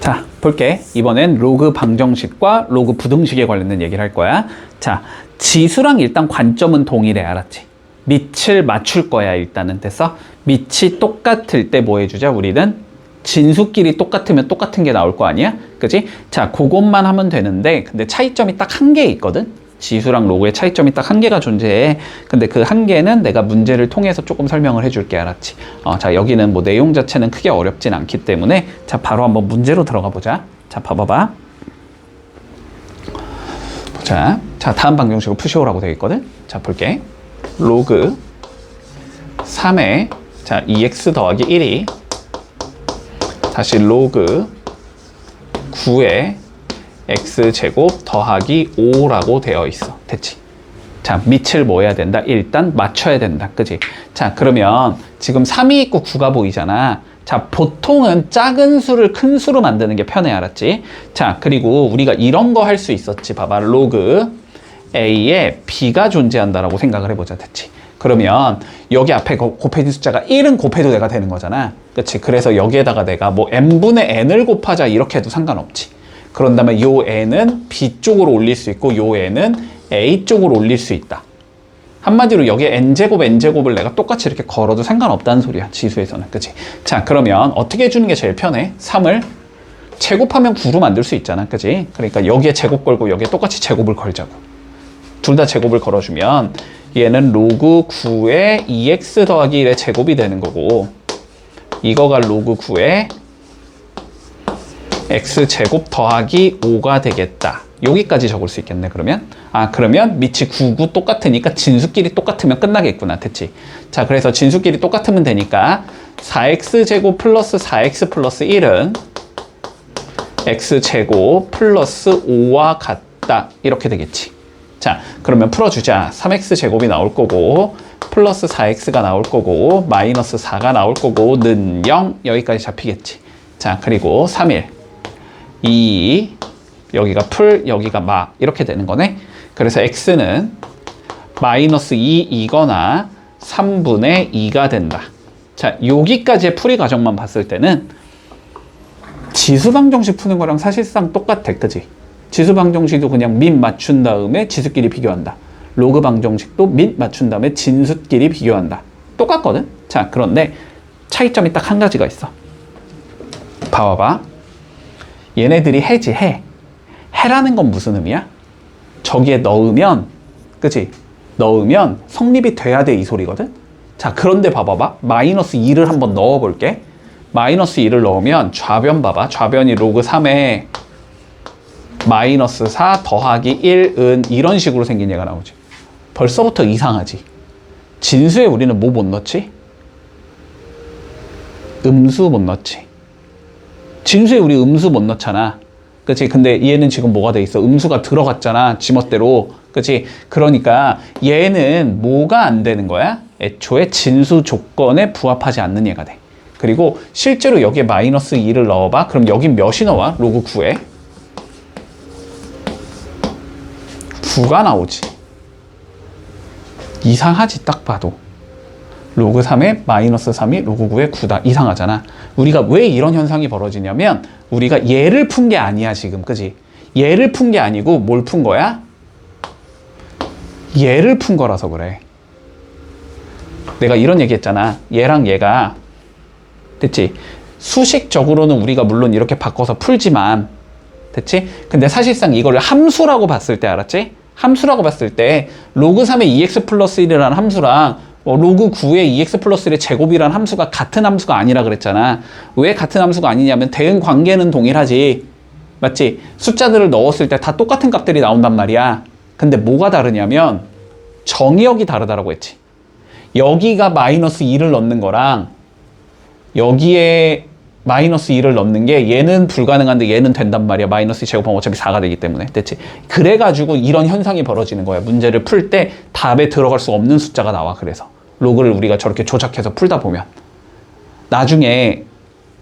자, 볼게. 이번엔 로그 방정식과 로그 부등식에 관련된 얘기를 할 거야. 자, 지수랑 일단 관점은 동일해. 알았지? 밑을 맞출 거야. 일단은. 됐어? 밑이 똑같을 때 뭐 해주자? 우리는 진수끼리 똑같으면 똑같은 게 나올 거 아니야? 그지? 자, 그것만 하면 되는데 근데 차이점이 딱 한 개 있거든? 지수랑 로그의 차이점이 딱 한 개가 존재해. 근데 그 한 개는 내가 문제를 통해서 조금 설명을 해줄게. 알았지? 자, 여기는 뭐 내용 자체는 크게 어렵진 않기 때문에 자, 바로 한번 문제로 들어가 보자. 자, 봐봐봐. 보자. 자, 다음 방정식을 푸시오라고 되어 있거든? 자, 볼게. 로그 3의 자, 2x 더하기 1이 다시 로그 9의 x제곱 더하기 5라고 되어 있어. 됐지? 자, 밑을 뭐 해야 된다? 일단 맞춰야 된다. 그지? 자, 그러면 지금 3이 있고 9가 보이잖아. 자, 보통은 작은 수를 큰 수로 만드는 게 편해. 알았지? 자, 그리고 우리가 이런 거 할 수 있었지. 봐봐. 로그 a에 b가 존재한다라고 생각을 해보자. 됐지? 그러면 여기 앞에 곱해진 숫자가 1은 곱해도 내가 되는 거잖아. 그치? 그래서 여기에다가 내가 뭐 n분의 n을 곱하자 이렇게 해도 상관없지. 그런 다음에 요 n은 b 쪽으로 올릴 수 있고 요 n은 a 쪽으로 올릴 수 있다. 한마디로 여기에 n제곱을 내가 똑같이 이렇게 걸어도 상관없다는 소리야. 지수에서는. 그치? 자, 그러면 어떻게 해주는 게 제일 편해? 3을 제곱하면 9로 만들 수 있잖아. 그치? 그러니까 여기에 제곱 걸고 여기에 똑같이 제곱을 걸자고. 둘 다 제곱을 걸어주면 얘는 로그 9의 2x 더하기 1의 제곱이 되는 거고 이거가 로그 9의 x제곱 더하기 5가 되겠다. 여기까지 적을 수 있겠네. 그러면 그러면 밑이 9, 9 똑같으니까 진수끼리 똑같으면 끝나겠구나. 됐지? 자, 그래서 진수끼리 똑같으면 되니까 4x제곱 플러스 4x 플러스 1은 x제곱 플러스 5와 같다. 이렇게 되겠지. 자, 그러면 풀어주자. 3x제곱이 나올 거고 플러스 4x가 나올 거고 마이너스 4가 나올 거고 는 0 여기까지 잡히겠지. 자, 그리고 3일 2 여기가 풀 여기가 마 이렇게 되는 거네. 그래서 x는 마이너스 2이거나 3분의 2가 된다. 자, 여기까지의 풀이 과정만 봤을 때는 지수방정식 푸는 거랑 사실상 똑같아. 그지? 지수방정식도 그냥 밑 맞춘 다음에 지수끼리 비교한다. 로그 방정식도 밑 맞춘 다음에 진수끼리 비교한다. 똑같거든? 자, 그런데 차이점이 딱 한 가지가 있어. 봐봐봐. 얘네들이 해지, 해. 해라는 건 무슨 의미야? 저기에 넣으면, 그치? 넣으면 성립이 돼야 돼, 이 소리거든? 자, 그런데 봐봐봐. 마이너스 2를 한번 넣어볼게. 마이너스 2를 넣으면 좌변 봐봐. 좌변이 로그 3에 마이너스 4 더하기 1은 이런 식으로 생긴 얘가 나오지. 벌써부터 이상하지. 진수에 우리는 뭐 못 넣지? 음수 못 넣지. 진수에 우리 음수 못 넣잖아. 그치? 근데 얘는 지금 뭐가 돼 있어? 음수가 들어갔잖아. 지멋대로. 그치? 그러니까 얘는 뭐가 안 되는 거야? 애초에 진수 조건에 부합하지 않는 얘가 돼. 그리고 실제로 여기에 마이너스 2를 넣어봐. 그럼 여긴 몇이 나와? 로그 9에? 9가 나오지. 이상하지, 딱 봐도. 로그 3에 마이너스 3이 로그 9에 9다. 이상하잖아. 우리가 왜 이런 현상이 벌어지냐면 우리가 얘를 푼 게 아니야, 지금. 그지? 얘를 푼 게 아니고 뭘 푼 거야? 얘를 푼 거라서 그래. 내가 이런 얘기 했잖아. 얘랑 얘가 됐지? 수식적으로는 우리가 물론 이렇게 바꿔서 풀지만 됐지? 근데 사실상 이거를 함수라고 봤을 때 알았지? 함수라고 봤을 때 로그 3의 2x 플러스 1이라는 함수랑 로그 9의 2x 플러스 1의 제곱이라는 함수가 같은 함수가 아니라 그랬잖아. 왜 같은 함수가 아니냐면 대응 관계는 동일하지. 맞지? 숫자들을 넣었을 때 다 똑같은 값들이 나온단 말이야. 근데 뭐가 다르냐면 정의역이 다르다라고 했지. 여기가 마이너스 2를 넣는 거랑 여기에 마이너스 2를 넣는 게 얘는 불가능한데 얘는 된단 말이야. 마이너스 2 제곱하면 어차피 4가 되기 때문에. 됐지? 그래가지고 이런 현상이 벌어지는 거야. 문제를 풀 때 답에 들어갈 수 없는 숫자가 나와. 그래서 로그를 우리가 저렇게 조작해서 풀다 보면 나중에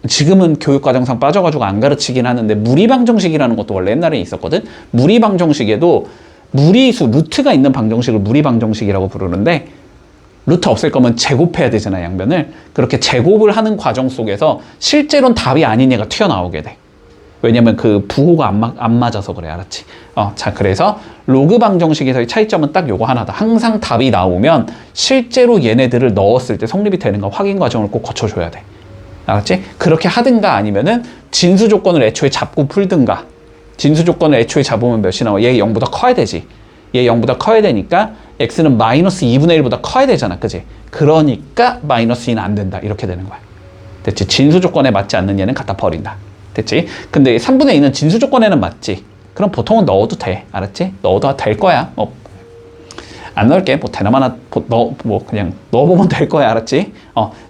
지금은 교육과정상 빠져가지고 안 가르치긴 하는데 무리방정식이라는 것도 원래 옛날에 있었거든. 무리방정식에도 무리수, 루트가 있는 방정식을 무리방정식이라고 부르는데 루트 없앨 거면 제곱해야 되잖아, 양변을. 그렇게 제곱을 하는 과정 속에서 실제로는 답이 아닌 얘가 튀어나오게 돼. 왜냐면 그 부호가 안 맞아서 그래. 알았지? 자, 그래서 로그 방정식에서의 차이점은 딱 요거 하나다. 항상 답이 나오면 실제로 얘네들을 넣었을 때 성립이 되는가 확인 과정을 꼭 거쳐줘야 돼. 알았지? 그렇게 하든가 아니면은 진수 조건을 애초에 잡고 풀든가. 진수 조건을 애초에 잡으면 몇이 나와? 얘 0보다 커야 되지. 얘 0보다 커야 되니까 x는 마이너스 2분의 1보다 커야 되잖아. 그지? 그러니까 마이너스 2는 안 된다. 이렇게 되는 거야. 됐지? 진수 조건에 맞지 않는 얘는 갖다 버린다. 됐지? 근데 3분의 2는 진수 조건에는 맞지? 그럼 보통은 넣어도 돼. 알았지? 넣어도 될 거야. 안 넣을게. 뭐 되나마나 그냥 넣어보면 될 거야. 알았지?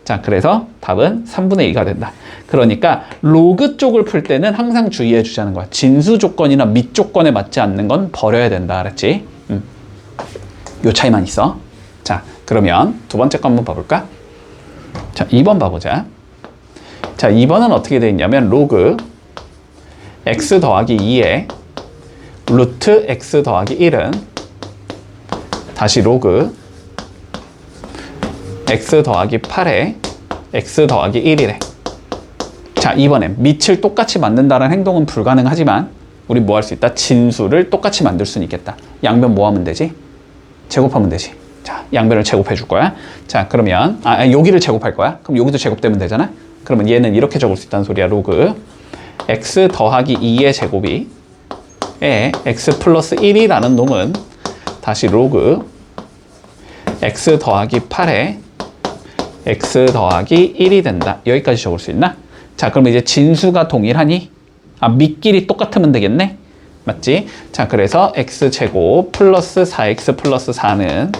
자, 그래서 답은 3분의 2가 된다. 그러니까 로그 쪽을 풀 때는 항상 주의해 주자는 거야. 진수 조건이나 밑 조건에 맞지 않는 건 버려야 된다. 알았지? 요 차이만 있어. 자, 그러면 두 번째 거 한번 봐볼까? 자, 2번 봐보자. 자, 2번은 어떻게 되어 있냐면 로그 x 더하기 2에 루트 x 더하기 1은 다시 로그 x 더하기 8에 x 더하기 1이래. 자, 이번엔 밑을 똑같이 만든다는 행동은 불가능하지만 우리 뭐 할 수 있다? 진수를 똑같이 만들 수는 있겠다. 양변 뭐 하면 되지? 제곱하면 되지. 자, 양변을 제곱해 줄 거야. 자, 그러면 여기를 제곱할 거야. 그럼 여기도 제곱되면 되잖아. 그러면 얘는 이렇게 적을 수 있다는 소리야. 로그 x 더하기 2의 제곱이 x 플러스 1이라는 놈은 다시 로그 x 더하기 8에 x 더하기 1이 된다. 여기까지 적을 수 있나? 자, 그럼 이제 진수가 동일하니? 밑끼리 똑같으면 되겠네? 맞지? 자, 그래서 x제곱 플러스 4x 플러스 4는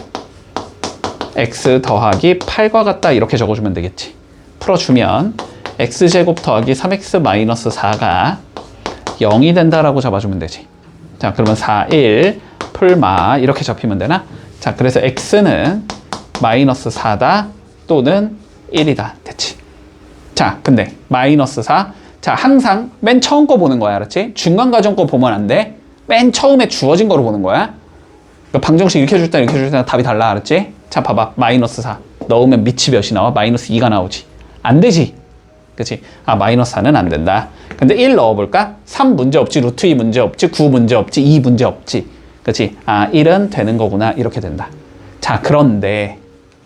x 더하기 8과 같다. 이렇게 적어주면 되겠지. 풀어주면 x제곱 더하기 3x 마이너스 4가 0이 된다라고 잡아주면 되지. 자, 그러면 4, 1 풀마 이렇게 잡히면 되나? 자, 그래서 x는 마이너스 4다 또는 1이다. 됐지? 자, 근데 마이너스 4. 자, 항상 맨 처음 거 보는 거야. 알았지? 중간 과정 거 보면 안 돼. 맨 처음에 주어진 거로 보는 거야. 그러니까 방정식 이렇게 해줄 때랑 이렇게 해줄 때랑 답이 달라. 알았지? 자, 봐봐. 마이너스 4 넣으면 밑이 몇이 나와? 마이너스 2가 나오지. 안 되지. 그치? 마이너스 4는 안 된다. 근데 1 넣어볼까? 3 문제 없지. 루트 2 문제 없지. 9 문제 없지. 2 문제 없지. 그치? 1은 되는 거구나. 이렇게 된다. 자, 그런데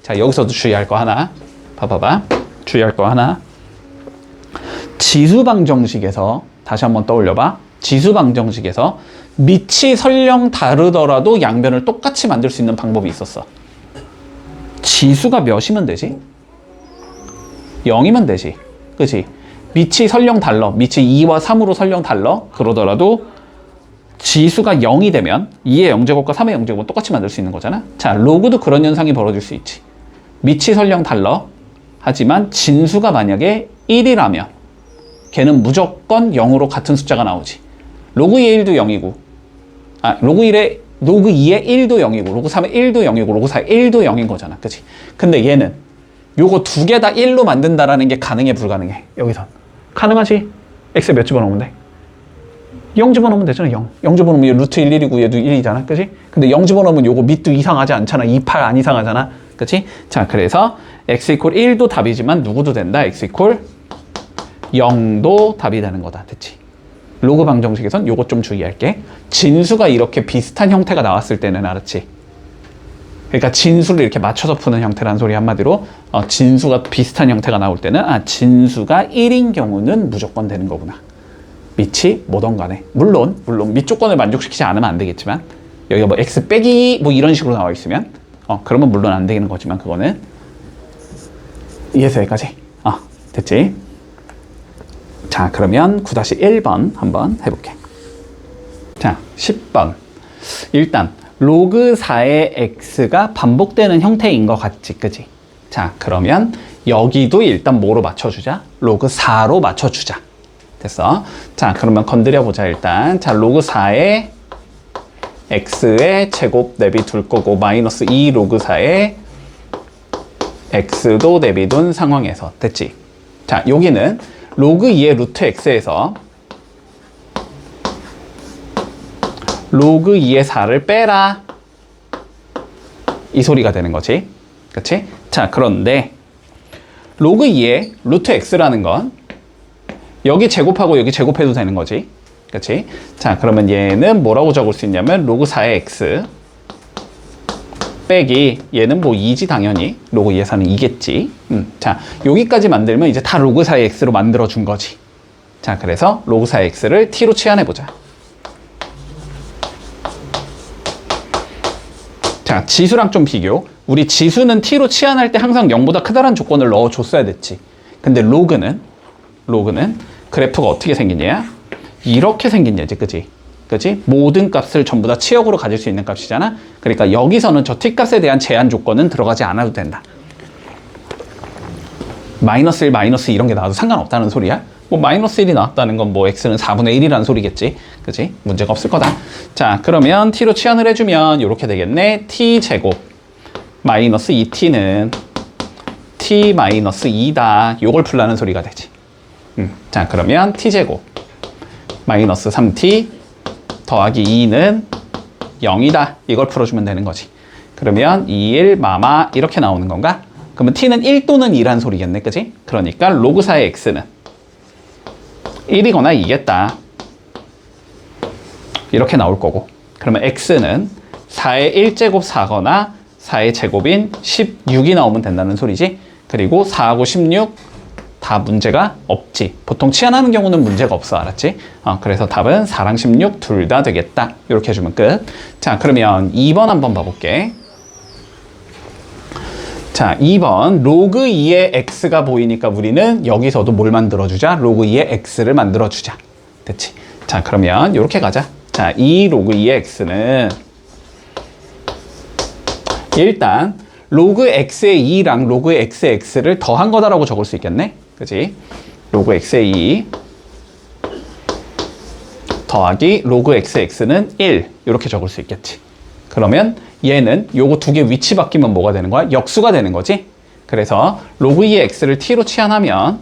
자, 여기서도 주의할 거 하나. 봐봐봐. 주의할 거 하나. 지수방정식에서 다시 한번 떠올려봐. 지수방정식에서 밑이 설령 다르더라도 양변을 똑같이 만들 수 있는 방법이 있었어. 지수가 몇이면 되지? 0이면 되지. 그치? 밑이 설령 달러. 밑이 2와 3으로 설령 달러. 그러더라도 지수가 0이 되면 2의 0제곱과 3의 0제곱은 똑같이 만들 수 있는 거잖아. 자, 로그도 그런 현상이 벌어질 수 있지. 밑이 설령 달러. 하지만 진수가 만약에 1이라면 걔는 무조건 0으로 같은 숫자가 나오지. 로그 2의 1도 0이고 로그 2의 1도 0이고 로그 3의 1도 0이고 로그 4의 1도 0인 거잖아. 그치? 근데 얘는 요거 두 개 다 1로 만든다라는 게 가능해 불가능해? 여기선 가능하지. x에 몇 집어넣으면 돼? 0 집어넣으면 되잖아. 0 집어넣으면 얘 루트 1, 1이고 얘도 1이잖아. 그치? 근데 0 집어넣으면 요거 밑도 이상하지 않잖아. 2, 8 안 이상하잖아. 그치? 자, 그래서 x 이퀄 1도 답이지만 누구도 된다. x 이퀄 0도 답이 되는 거다. 됐지? 로그 방정식에선 요거 좀 주의할게. 진수가 이렇게 비슷한 형태가 나왔을 때는 알았지? 그러니까 진수를 이렇게 맞춰서 푸는 형태라는 소리 한마디로 진수가 비슷한 형태가 나올 때는 진수가 1인 경우는 무조건 되는 거구나. 밑이 뭐든 간에 물론 밑 조건을 만족시키지 않으면 안 되겠지만 여기가 뭐 x 빼기 뭐 이런 식으로 나와 있으면 그러면 물론 안 되는 거지만 그거는 이해서 여기까지 됐지? 자, 그러면 9-1번 한번 해볼게. 자, 10번. 일단 로그 4의 x가 반복되는 형태인 것 같지, 그지? 자, 그러면 여기도 일단 뭐로 맞춰주자? 로그 4로 맞춰주자. 됐어? 자, 그러면 건드려보자, 일단. 자, 로그 4의 x의 제곱 내비둘 거고, 마이너스 2 로그 4의 x도 내비둔 상황에서. 됐지? 자, 여기는 로그 2의 루트 x에서 로그 2의 4를 빼라. 이 소리가 되는 거지. 그치? 자, 그런데 로그 2의 루트 x라는 건 여기 제곱하고 여기 제곱해도 되는 거지. 그치? 자, 그러면 얘는 뭐라고 적을 수 있냐면 로그 4의 x 빼기 얘는 뭐 2지 당연히. 로그 2의 4는 2겠지. 자, 여기까지 만들면 이제 다 로그 4의 x로 만들어 준 거지. 자, 그래서 로그 4의 x를 t로 치환해 보자. 자, 지수랑 좀 비교. 우리 지수는 t로 치환할 때 항상 0보다 크다라는 조건을 넣어줬어야 됐지. 근데 로그는 그래프가 어떻게 생기냐? 이렇게 생긴 예지, 그지? 그지? 모든 값을 전부 다 치역으로 가질 수 있는 값이잖아. 그러니까 여기서는 저 t값에 대한 제한 조건은 들어가지 않아도 된다. 마이너스 1, 마이너스 이런 게 나와도 상관없다는 소리야. 뭐 마이너스 1이 나왔다는 건 뭐 x는 4분의 1이라는 소리겠지. 그지? 문제가 없을 거다. 자, 그러면 t로 치환을 해주면 이렇게 되겠네. t제곱 마이너스 2t는 t 마이너스 2다. 요걸 풀라는 소리가 되지. 자, 그러면 t제곱 마이너스 3t 더하기 2는 0이다. 이걸 풀어주면 되는 거지. 그러면 2, 1, 마마 이렇게 나오는 건가? 그러면 t는 1 또는 2란 소리겠네. 그지? 그러니까 로그 4의 x는 1이거나 2겠다. 이렇게 나올 거고. 그러면 x는 4의 1제곱 4거나 4의 제곱인 16이 나오면 된다는 소리지. 그리고 4하고 16 다 문제가 없지. 보통 치환하는 경우는 문제가 없어. 알았지? 그래서 답은 4랑 16 둘 다 되겠다. 이렇게 해주면 끝. 자, 그러면 2번 한번 봐볼게. 자, 2번 로그 2의 x가 보이니까 우리는 여기서도 뭘 만들어주자? 로그 2의 x를 만들어주자. 됐지? 자, 그러면 이렇게 가자. 자, 이 로그 2의 x는 일단 로그 x의 2랑 로그 x의 x를 더한 거다라고 적을 수 있겠네? 그지? 로그 x의 2 더하기 로그 x의 x는 1 이렇게 적을 수 있겠지. 그러면 얘는 요거 두 개 위치 바뀌면 뭐가 되는 거야? 역수가 되는 거지. 그래서 로그 2의 x를 t로 치환하면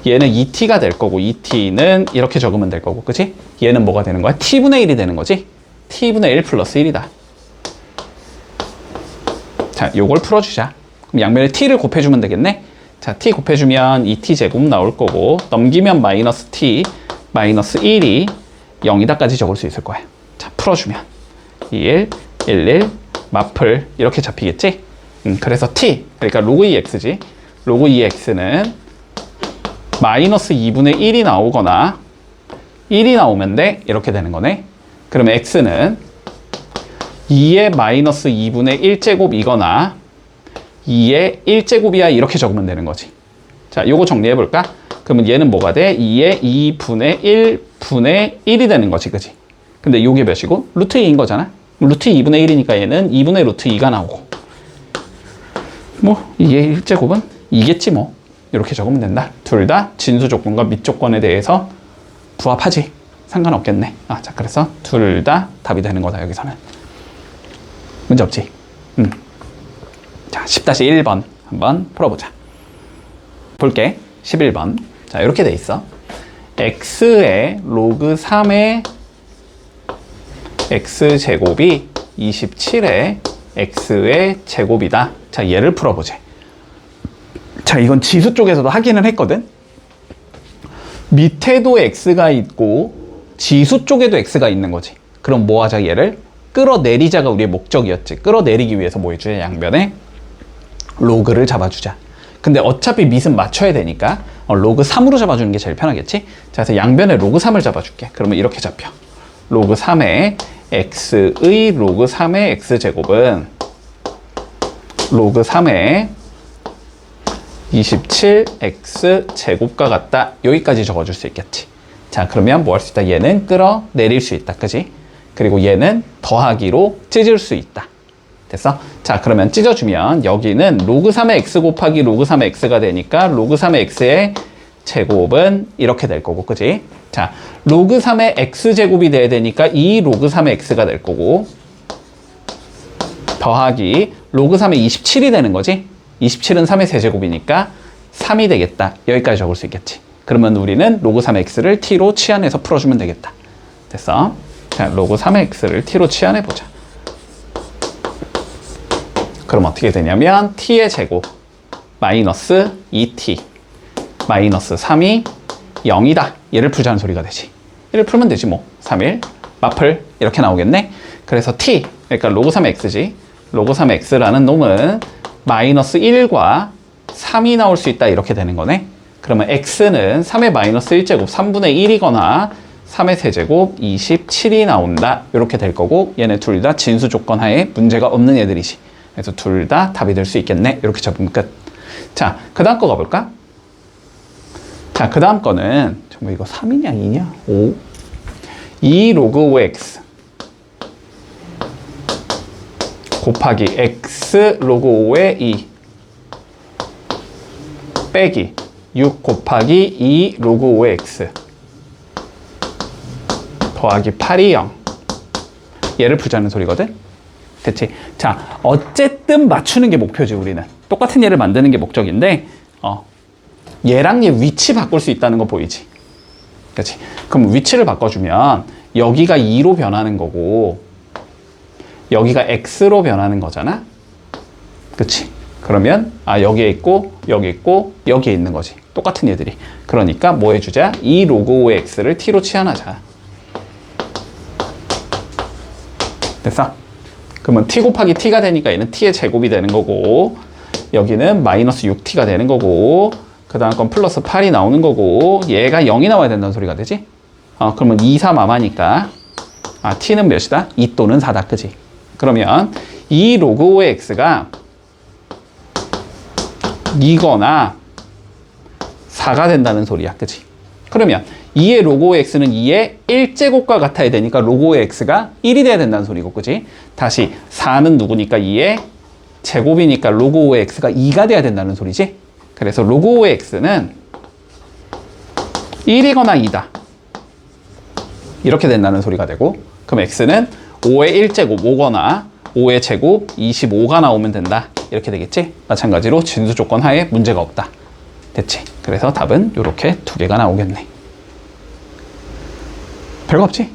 얘는 2t가 될 거고 2t는 이렇게 적으면 될 거고, 그치? 얘는 뭐가 되는 거야? t분의 1이 되는 거지. t분의 1 플러스 1이다. 자, 요걸 풀어주자. 그럼 양면에 t를 곱해주면 되겠네. 자, t 곱해주면 2t 제곱 나올 거고 넘기면 마이너스 t 마이너스 1이 0이다까지 적을 수 있을 거야. 자, 풀어주면 1, 1, 1 마플 이렇게 잡히겠지? 그래서 t, 그러니까 로그 2x지. 로그 2x는 마이너스 2분의 1이 나오거나 1이 나오면 돼. 이렇게 되는 거네. 그러면 x는 2의 마이너스 2분의 1제곱이거나 2의 1제곱이야. 이렇게 적으면 되는 거지. 자, 요거 정리해볼까? 그러면 얘는 뭐가 돼? 2의 2분의 1분의 1이 되는 거지. 그지? 근데 요게 몇이고? 루트 2인 거잖아? 루트 2분의 1이니까 얘는 2분의 루트 2가 나오고 뭐 2의 1제곱은 2겠지 뭐. 이렇게 적으면 된다. 둘 다 진수 조건과 및 조건에 대해서 부합하지. 상관없겠네. 자, 그래서 둘 다 답이 되는 거다. 여기서는. 문제 없지? 자, 10-1번 한번 풀어보자. 볼게. 11번. 자, 이렇게 돼 있어. x의 로그 3의 x제곱이 27의 x의 제곱이다. 자, 얘를 풀어보자. 자, 이건 지수 쪽에서도 확인을 했거든. 밑에도 x가 있고 지수 쪽에도 x가 있는 거지. 그럼 뭐 하자? 얘를 끌어내리자가 우리의 목적이었지. 끌어내리기 위해서 뭐 해주자? 양변에 로그를 잡아주자. 근데 어차피 밑은 맞춰야 되니까 로그 3으로 잡아주는 게 제일 편하겠지? 자, 그래서 양변에 로그 3을 잡아줄게. 그러면 이렇게 잡혀. 로그 3의 x의 로그 3의 x제곱은 로그 3의 27x제곱과 같다. 여기까지 적어줄 수 있겠지. 자, 그러면 뭐 할 수 있다? 얘는 끌어내릴 수 있다. 그지? 그리고 얘는 더하기로 찢을 수 있다. 됐어? 자, 그러면 찢어주면 여기는 로그 3의 x 곱하기 로그 3의 x가 되니까 로그 3의 x의 제곱은 이렇게 될 거고, 그지? 자, 로그 3의 x제곱이 돼야 되니까 이 로그 3의 x가 될 거고 더하기 로그 3의 27이 되는 거지? 27은 3의 세제곱이니까 3이 되겠다. 여기까지 적을 수 있겠지. 그러면 우리는 로그 3의 x를 t로 치환해서 풀어주면 되겠다. 됐어? 자, 로그 3의 x를 t로 치환해보자. 그럼 어떻게 되냐면 t의 제곱 마이너스 2t 마이너스 3이 0이다. 얘를 풀자는 소리가 되지. 얘를 풀면 되지 뭐. 3일 마플 이렇게 나오겠네. 그래서 t, 그러니까 로그 3의 x지. 로그 3의 x라는 놈은 마이너스 1과 3이 나올 수 있다. 이렇게 되는 거네. 그러면 x는 3의 마이너스 1제곱 3분의 1이거나 3의 세제곱 27이 나온다. 이렇게 될 거고 얘네 둘 다 진수 조건 하에 문제가 없는 애들이지. 그래서 둘 다 답이 될 수 있겠네. 이렇게 잡으면 끝. 자, 그 다음 거 가볼까? 자, 그 다음 거는 뭐 이거 3이냐 2냐? 5 2 로그 5x 곱하기 x 로그 5의 2 빼기 6 곱하기 2 로그 5의 x 더하기 8이 0 얘를 풀자는 소리거든. 됐지? 자, 어쨌든 맞추는 게 목표지. 우리는 똑같은 얘를 만드는 게 목적인데 얘랑 얘 위치 바꿀 수 있다는 거 보이지? 그렇지? 그럼 위치를 바꿔주면 여기가 2로 변하는 거고 여기가 x로 변하는 거잖아. 그렇지? 그러면 여기에 있고 여기 있고 여기에 있는 거지. 똑같은 얘들이. 그러니까 뭐 해주자? 2 로그 5의 x를 t로 치환하자. 됐어? 그러면 t 곱하기 t가 되니까 얘는 t의 제곱이 되는 거고 여기는 마이너스 6t가 되는 거고 그 다음 건 플러스 8이 나오는 거고 얘가 0이 나와야 된다는 소리가 되지? 그러면 2, 3 아마니까 t는 몇이다? 2 또는 4다. 그지? 그러면 2 로그 5의 x가 2거나 4가 된다는 소리야. 그치? 그러면 2의 로그 5의 x는 2의 1제곱과 같아야 되니까 로그 5의 x가 1이 돼야 된다는 소리고. 그치? 다시 4는 누구니까 2의 제곱이니까 로그 5의 x가 2가 돼야 된다는 소리지? 그래서 로그 5의 x는 1이거나 2다. 이렇게 된다는 소리가 되고 그럼 x는 5의 1제곱 5거나 5의 제곱 25가 나오면 된다. 이렇게 되겠지? 마찬가지로 진수 조건 하에 문제가 없다. 됐지? 그래서 답은 이렇게 두 개가 나오겠네. 별거 없지?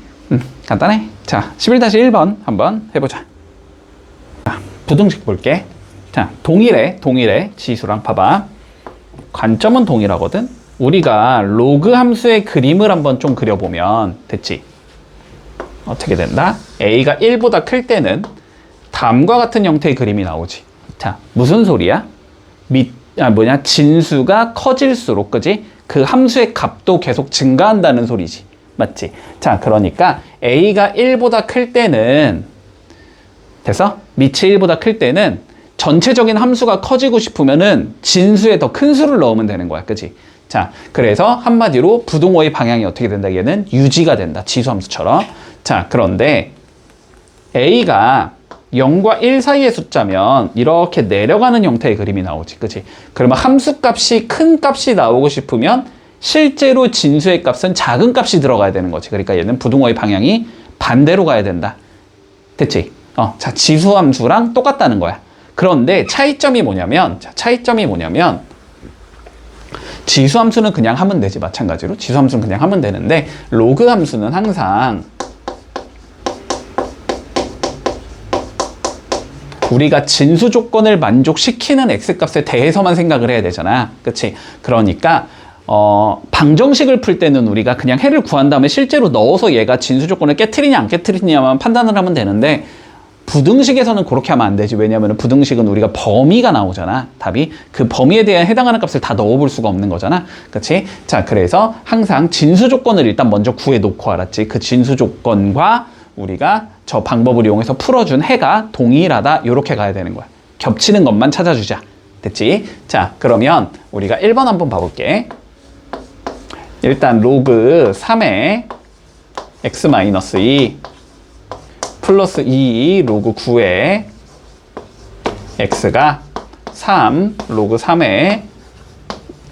간단해. 자, 11-1번 한번 해보자. 자, 부등식 볼게. 자, 동일해 지수랑 봐봐. 관점은 동일하거든? 우리가 로그 함수의 그림을 한번 좀 그려보면 됐지? 어떻게 된다? a가 1보다 클 때는 다음과 같은 형태의 그림이 나오지. 자, 무슨 소리야? 진수가 커질수록, 그지? 그 함수의 값도 계속 증가한다는 소리지. 맞지? 자, 그러니까 a가 1보다 클 때는 됐어? 밑이 1보다 클 때는 전체적인 함수가 커지고 싶으면은 진수에 더 큰 수를 넣으면 되는 거야. 그지? 자, 그래서 한마디로 부등호의 방향이 어떻게 된다? 얘는 유지가 된다. 지수함수처럼. 자, 그런데 a가 0과 1 사이의 숫자면 이렇게 내려가는 형태의 그림이 나오지. 그치? 그러면 함수값이 큰 값이 나오고 싶으면 실제로 진수의 값은 작은 값이 들어가야 되는 거지. 그러니까 얘는 부등호의 방향이 반대로 가야 된다. 됐지? 자, 지수함수랑 똑같다는 거야. 그런데 차이점이 뭐냐면 지수함수는 그냥 하면 되지. 마찬가지로 지수함수는 그냥 하면 되는데 로그 함수는 항상 우리가 진수 조건을 만족시키는 x값에 대해서만 생각을 해야 되잖아. 그치? 그러니까 방정식을 풀 때는 우리가 그냥 해를 구한 다음에 실제로 넣어서 얘가 진수 조건을 깨트리냐 안 깨트리냐만 판단을 하면 되는데 부등식에서는 그렇게 하면 안 되지. 왜냐하면 부등식은 우리가 범위가 나오잖아. 답이. 그 범위에 대한 해당하는 값을 다 넣어볼 수가 없는 거잖아. 그치? 자, 그래서 항상 진수 조건을 일단 먼저 구해놓고 알았지. 그 진수 조건과 우리가 저 방법을 이용해서 풀어준 해가 동일하다. 이렇게 가야 되는 거야. 겹치는 것만 찾아주자. 됐지? 자, 그러면 우리가 1번 한번 봐볼게. 일단 로그 3의 x-2 플러스 2 로그 9의 x가 3 로그 3의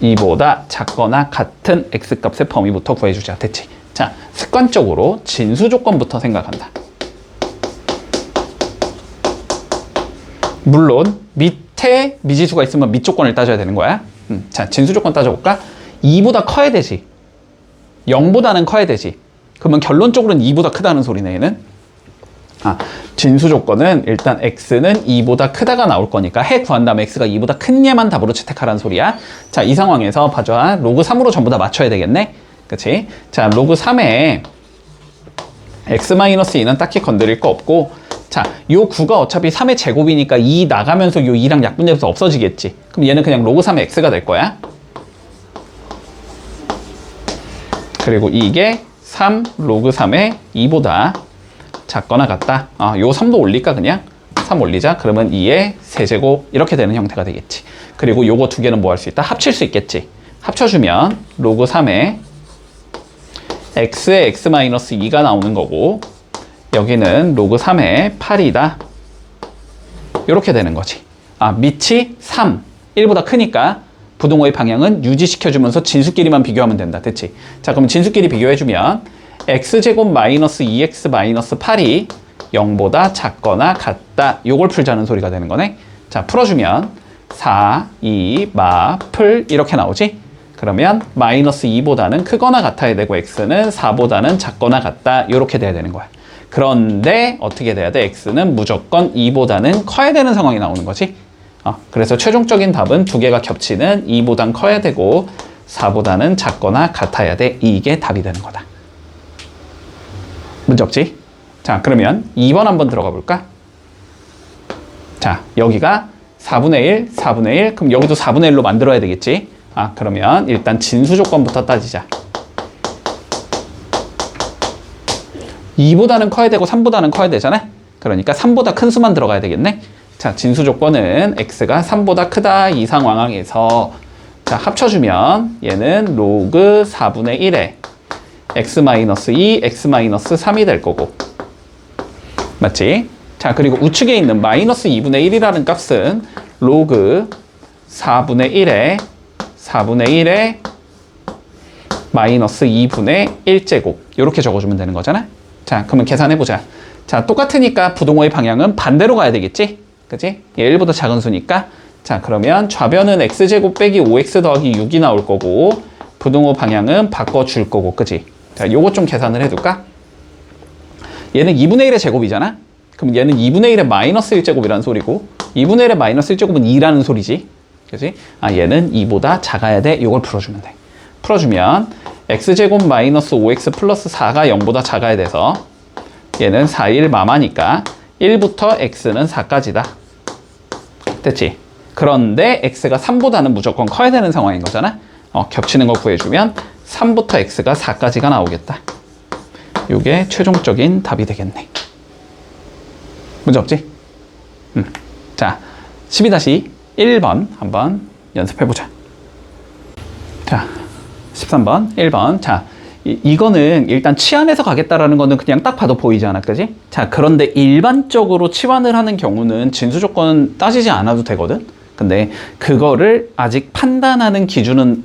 2보다 작거나 같은 x값의 범위부터 구해주자. 됐지? 자, 습관적으로 진수 조건부터 생각한다. 물론 밑에 미지수가 있으면 밑 조건을 따져야 되는 거야. 자, 진수 조건 따져볼까? 2보다 커야 되지. 0보다는 커야 되지. 그러면 결론적으로는 2보다 크다는 소리네, 얘는. 진수 조건은 일단 x는 2보다 크다가 나올 거니까 해 구한 다음에 x가 2보다 큰 예만 답으로 채택하라는 소리야. 자, 이 상황에서 봐줘. 로그 3으로 전부 다 맞춰야 되겠네. 그치? 자, 로그 3에 x-2는 딱히 건드릴 거 없고, 자, 요 9가 어차피 3의 제곱이니까 2 나가면서 요 2랑 약분되면서 없어지겠지. 그럼 얘는 그냥 로그 3의 x가 될 거야. 그리고 이게 3 로그 3의 2보다 작거나 같다. 요 3도 올릴까 그냥? 3 올리자. 그러면 2의 세제곱 이렇게 되는 형태가 되겠지. 그리고 요거 두 개는 뭐 할 수 있다? 합칠 수 있겠지. 합쳐주면 로그 3의 x의 x-2가 나오는 거고, 여기는 로그 3의 8이다. 이렇게 되는 거지. 밑이 3, 1보다 크니까 부동호의 방향은 유지시켜주면서 진수끼리만 비교하면 된다. 됐지? 자, 그럼 진수끼리 비교해주면 x제곱 마이너스 2x 마이너스 8이 0보다 작거나 같다. 요걸 풀자는 소리가 되는 거네. 자, 풀어주면 4, 2, 풀 이렇게 나오지? 그러면 마이너스 2보다는 크거나 같아야 되고 x는 4보다는 작거나 같다. 이렇게 돼야 되는 거야. 그런데 어떻게 돼야 돼? x는 무조건 2보다는 커야 되는 상황이 나오는 거지. 그래서 최종적인 답은 두 개가 겹치는 2보단 커야 되고 4보다는 작거나 같아야 돼. 이게 답이 되는 거다. 문제 없지? 자, 그러면 2번 한번 들어가 볼까? 자, 여기가 4분의 1, 4분의 1. 그럼 여기도 4분의 1로 만들어야 되겠지? 그러면 일단 진수 조건부터 따지자. 2보다는 커야 되고 3보다는 커야 되잖아? 그러니까 3보다 큰 수만 들어가야 되겠네? 자, 진수 조건은 x가 3보다 크다 이 상황에서 자, 합쳐주면 얘는 로그 4분의 1에 x-2, x-3이 될 거고. 맞지? 자, 그리고 우측에 있는 마이너스 2분의 1이라는 값은 로그 4분의 1에 마이너스 2분의 1제곱 이렇게 적어주면 되는 거잖아. 자, 그러면 계산해보자. 자, 똑같으니까 부동호의 방향은 반대로 가야 되겠지? 그치? 얘 1보다 작은 수니까. 자, 그러면 좌변은 x제곱 빼기 5x 더하기 6이 나올 거고 부동호 방향은 바꿔줄 거고. 그치? 자, 요거 좀 계산을 해둘까? 얘는 2분의 1의 제곱이잖아? 그럼 얘는 2분의 1의 마이너스 1제곱이라는 소리고 2분의 1의 마이너스 1제곱은 2라는 소리지. 그치? 얘는 2보다 작아야 돼. 요걸 풀어주면 돼. 풀어주면 x제곱 마이너스 5x 플러스 4가 0보다 작아야 돼서 얘는 4, 1 마마니까 1부터 x는 4까지다. 됐지? 그런데 x가 3보다는 무조건 커야 되는 상황인 거잖아? 겹치는 거 구해주면 3부터 x가 4까지가 나오겠다. 요게 최종적인 답이 되겠네. 문제 없지? 자, 12-1번 한번 연습해보자. 자, 13번, 1번. 자, 이거는 일단 치환해서 가겠다라는 거는 그냥 딱 봐도 보이잖아, 그지? 자, 그런데 일반적으로 치환을 하는 경우는 진수 조건 따지지 않아도 되거든? 근데 그거를 아직 판단하는 기준은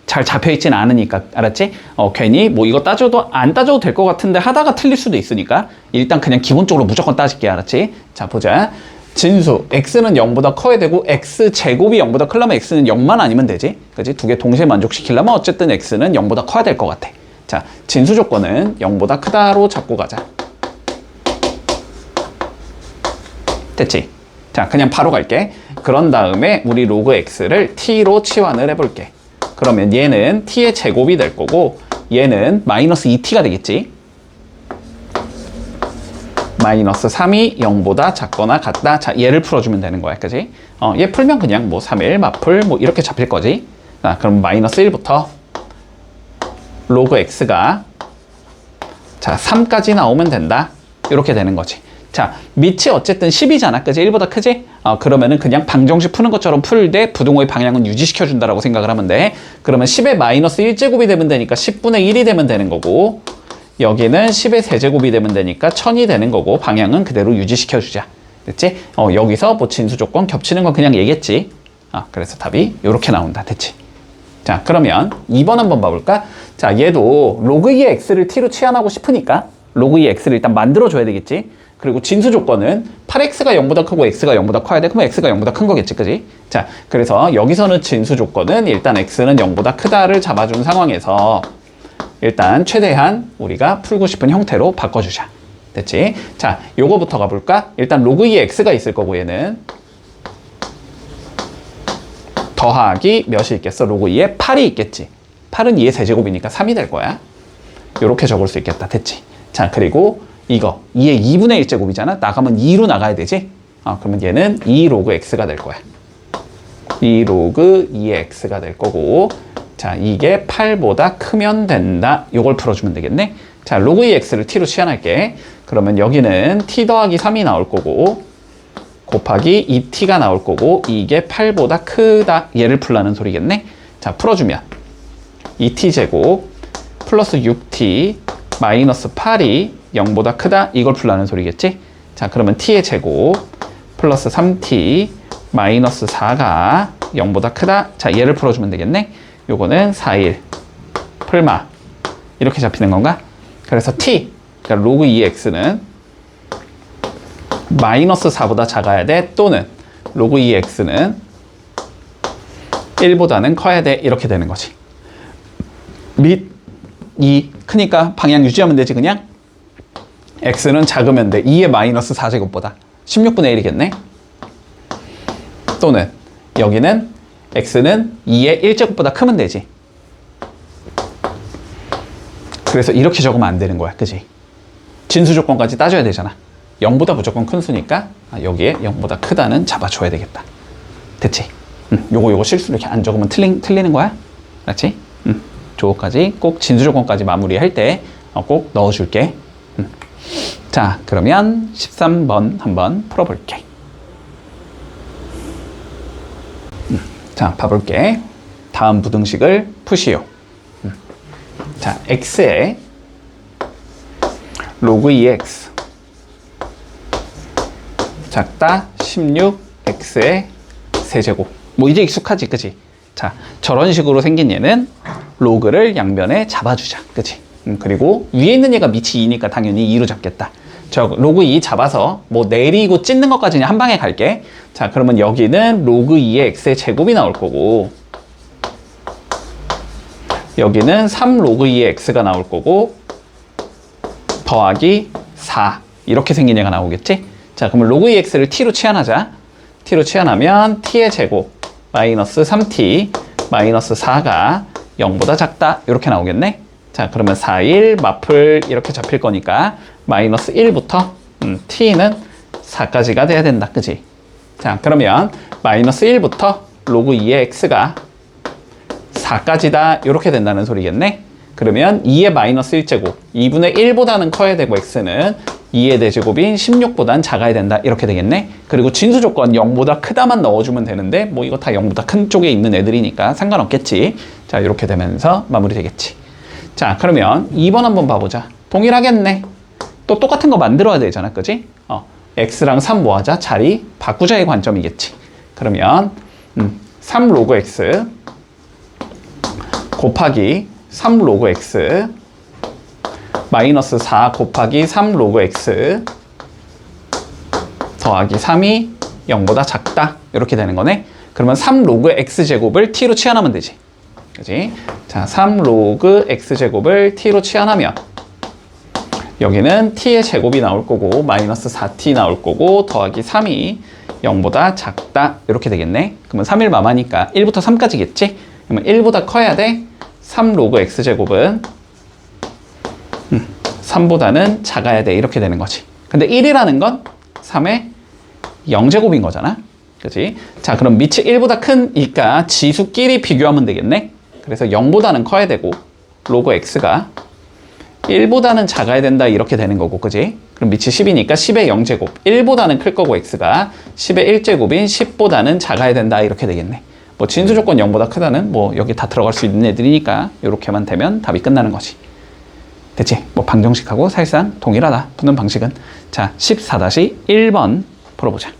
잘 잡혀있진 않으니까, 알았지? 괜히 뭐 이거 따져도 안 따져도 될 것 같은데 하다가 틀릴 수도 있으니까 일단 그냥 기본적으로 무조건 따질게, 알았지? 자, 보자. 진수, x는 0보다 커야 되고 x제곱이 0보다 크려면 x는 0만 아니면 되지? 그지? 두 개 동시에 만족시키려면 어쨌든 x는 0보다 커야 될 것 같아. 자, 진수 조건은 0보다 크다로 잡고 가자. 됐지? 자, 그냥 바로 갈게. 그런 다음에 우리 로그 x를 t로 치환을 해볼게. 그러면 얘는 t의 제곱이 될 거고 얘는 마이너스 2t가 되겠지? 마이너스 3이 0보다 작거나 같다. 자, 얘를 풀어주면 되는 거야. 그지? 얘 풀면 그냥 뭐 3일, 마풀 뭐 이렇게 잡힐 거지. 자, 그럼 마이너스 1부터 로그 x가 자, 3까지 나오면 된다. 이렇게 되는 거지. 자, 밑이 어쨌든 10이잖아. 그지? 1보다 크지? 그러면은 그냥 방정식 푸는 것처럼 풀 때 부동호의 방향은 유지시켜준다라고 생각을 하면 돼. 그러면 10의 마이너스 1제곱이 되면 되니까 10분의 1이 되면 되는 거고 여기는 10의 세제곱이 되면 되니까 1000이 되는 거고 방향은 그대로 유지시켜주자. 됐지? 여기서 뭐 진수 조건 겹치는 건 그냥 얘기했지. 그래서 답이 이렇게 나온다. 됐지? 자, 그러면 2번 한번 봐볼까? 자, 얘도 로그 2의 x를 t로 치환하고 싶으니까 로그 2의 x를 일단 만들어줘야 되겠지? 그리고 진수 조건은 8x가 0보다 크고 x가 0보다 커야 돼. 그러면 x가 0보다 큰 거겠지, 그지? 자, 그래서 여기서는 진수 조건은 일단 x는 0보다 크다를 잡아준 상황에서 일단 최대한 우리가 풀고 싶은 형태로 바꿔주자. 됐지? 자, 요거부터 가볼까? 일단 로그 2의 x가 있을 거고 얘는 더하기 몇이 있겠어? 로그 2에 8이 있겠지. 8은 2의 세제곱이니까 3이 될 거야. 요렇게 적을 수 있겠다. 됐지? 자, 그리고 이거 2의 2분의 1제곱이잖아. 나가면 2로 나가야 되지? 그러면 얘는 2 로그 x가 될 거야. 2 로그 2의 x가 될 거고, 자, 이게 8보다 크면 된다. 요걸 풀어주면 되겠네. 자, 로그 2 x를 t로 치환할게. 그러면 여기는 t 더하기 3이 나올 거고, 곱하기 2t가 나올 거고, 이게 8보다 크다. 얘를 풀라는 소리겠네. 자, 풀어주면 2t제곱 플러스 6t 마이너스 8이 0보다 크다. 이걸 풀라는 소리겠지. 자, 그러면 t의 제곱 플러스 3t 마이너스 4가 0보다 크다. 자, 얘를 풀어주면 되겠네. 요거는 4일 풀마 이렇게 잡히는 건가? 그래서 t, 그러니까 로그 2의 x는 마이너스 4보다 작아야 돼. 또는 로그 2의 x는 1보다는 커야 돼. 이렇게 되는 거지. 및 2 크니까 방향 유지하면 되지 그냥. x는 작으면 돼. 2의 마이너스 4제곱보다 16분의 1이겠네. 또는 여기는 x는 2의 1제곱보다 크면 되지. 그래서 이렇게 적으면 안 되는 거야. 그지? 진수 조건까지 따져야 되잖아. 0보다 무조건 큰 수니까 여기에 0보다 크다는 잡아줘야 되겠다. 됐지? 요거 실수로 이렇게 안 적으면 틀리는 거야. 그렇지? 저거까지 꼭 진수 조건까지 마무리할 때 꼭 넣어줄게. 자, 그러면 13번 한번 풀어볼게. 자, 봐볼게. 다음 부등식을 푸시오. 자, x에 로그 2x 작다 16x의 세제곱. 뭐 이제 익숙하지, 그치? 자, 저런 식으로 생긴 얘는 로그를 양변에 잡아주자, 그치? 그리고 위에 있는 얘가 밑이 2니까 당연히 2로 잡겠다. 저 로그 2 잡아서 뭐 내리고 찢는 것까지는 한 방에 갈게. 자, 그러면 여기는 로그 2의 x의 제곱이 나올 거고, 여기는 3 로그 2의 x가 나올 거고, 더하기 4 이렇게 생긴 얘가 나오겠지? 자, 그러면 로그 2x를 t로 치환하자. t로 치환하면 t의 제곱 마이너스 3t 마이너스 4가 0보다 작다 이렇게 나오겠네. 자, 그러면 4, 1 마플 이렇게 잡힐 거니까 마이너스 1부터 t는 4까지가 돼야 된다. 그지? 자, 그러면 마이너스 1부터 로그 2의 x가 4까지다 이렇게 된다는 소리겠네. 그러면 2의 마이너스 1제곱 2분의 1보다는 커야 되고 x는 2의 대제곱인 16보다는 작아야 된다 이렇게 되겠네. 그리고 진수 조건 0보다 크다만 넣어주면 되는데 뭐 이거 다 0보다 큰 쪽에 있는 애들이니까 상관없겠지. 자, 이렇게 되면서 마무리 되겠지. 자, 그러면 2번 한번 봐보자. 동일하겠네. 또 똑같은 거 만들어야 되잖아, 그지? x랑 3 뭐하자? 자리 바꾸자의 관점이겠지. 그러면 3 로그 x 곱하기 3 로그 x 마이너스 4 곱하기 3 로그 x 더하기 3이 0보다 작다 이렇게 되는 거네. 그러면 3 로그 x제곱을 t로 치환하면 되지. 그지? 자, 3 로그 x제곱을 t로 치환하면 여기는 t의 제곱이 나올 거고 마이너스 4t 나올 거고 더하기 3이 0보다 작다 이렇게 되겠네. 그러면 3일 마마니까 1부터 3까지겠지? 그러면 1보다 커야 돼. 3 로그 x제곱은 3보다는 작아야 돼 이렇게 되는 거지. 근데 1이라는 건 3의 0제곱인 거잖아. 그치? 자, 그럼 밑이 1보다 크니까 지수끼리 비교하면 되겠네. 그래서 0보다는 커야 되고 로그 x가 1보다는 작아야 된다 이렇게 되는 거고, 그지? 그럼 밑이 10이니까 10의 0제곱 1보다는 클 거고 x가 10의 1제곱인 10보다는 작아야 된다 이렇게 되겠네. 뭐 진수 조건 0보다 크다는 뭐 여기 다 들어갈 수 있는 애들이니까 이렇게만 되면 답이 끝나는 거지. 됐지? 뭐 방정식하고 사실상 동일하다. 푸는 방식은. 자, 14-1번 풀어보자.